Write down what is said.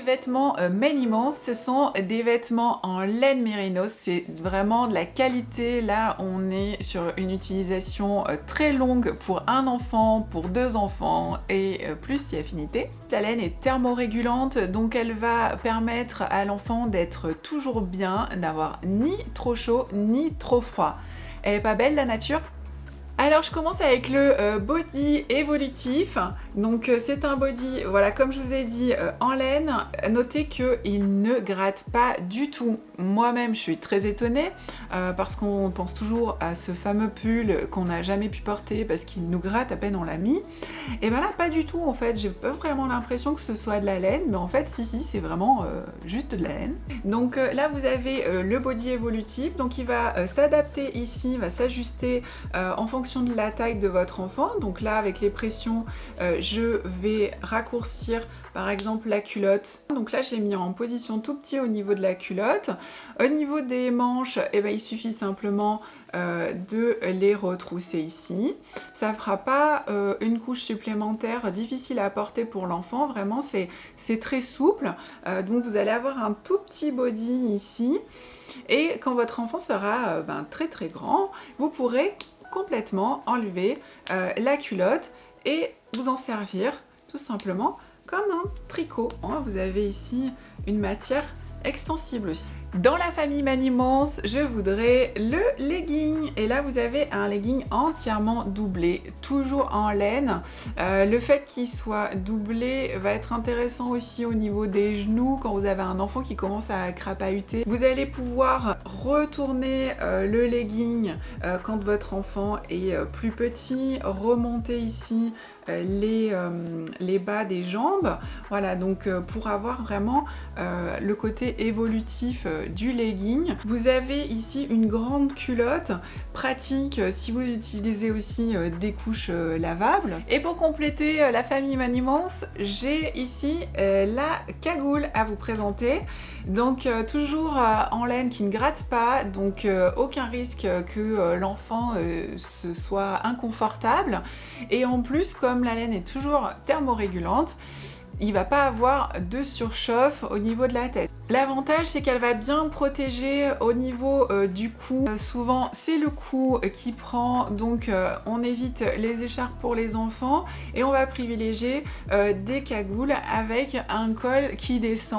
vêtements Many-Months, ce sont des vêtements en laine mérinos, c'est vraiment de la qualité. Là on est sur une utilisation très longue pour un enfant, pour deux enfants et plus si affinité. La laine est thermorégulante, donc elle va permettre à l'enfant d'être toujours bien, d'avoir ni trop chaud ni trop froid. Elle est pas belle la nature ? Alors je commence avec le body évolutif, donc c'est un body, voilà, comme je vous ai dit, en laine. Notez qu'il ne gratte pas du tout. Moi-même je suis très étonnée parce qu'on pense toujours à ce fameux pull qu'on n'a jamais pu porter parce qu'il nous gratte à peine on l'a mis. Et ben là pas du tout en fait, j'ai pas vraiment l'impression que ce soit de la laine, mais en fait si c'est vraiment juste de la laine. Donc là vous avez le body évolutif, donc il va s'adapter ici, va s'ajuster en fonction de la taille de votre enfant. Donc là avec les pressions je vais raccourcir par exemple la culotte. Donc là j'ai mis en position tout petit au niveau de la culotte. Au niveau des manches, eh ben, il suffit simplement de les retrousser ici. Ça ne fera pas une couche supplémentaire difficile à porter pour l'enfant, vraiment c'est très souple. Donc vous allez avoir un tout petit body ici. Et quand votre enfant sera très très grand, vous pourrez complètement enlever la culotte et vous en servir tout simplement comme un tricot. Vous avez ici une matière extensible aussi. Dans la famille Many-Months, je voudrais le legging. Et là, vous avez un legging entièrement doublé, toujours en laine. Le fait qu'il soit doublé va être intéressant aussi au niveau des genoux quand vous avez un enfant qui commence à crapahuter. Vous allez pouvoir retourner le legging quand votre enfant est plus petit, remonter ici les bas des jambes. Voilà, donc pour avoir vraiment le côté évolutif du legging. Vous avez ici une grande culotte, pratique si vous utilisez aussi des couches lavables. Et pour compléter la famille Many-Months, j'ai ici la cagoule à vous présenter. Donc toujours en laine qui ne gratte pas, donc aucun risque que l'enfant se soit inconfortable. Et en plus, comme la laine est toujours thermorégulante, il va pas avoir de surchauffe au niveau de la tête. L'avantage c'est qu'elle va bien protéger au niveau du cou. Souvent c'est le cou qui prend, donc on évite les écharpes pour les enfants et on va privilégier des cagoules avec un col qui descend.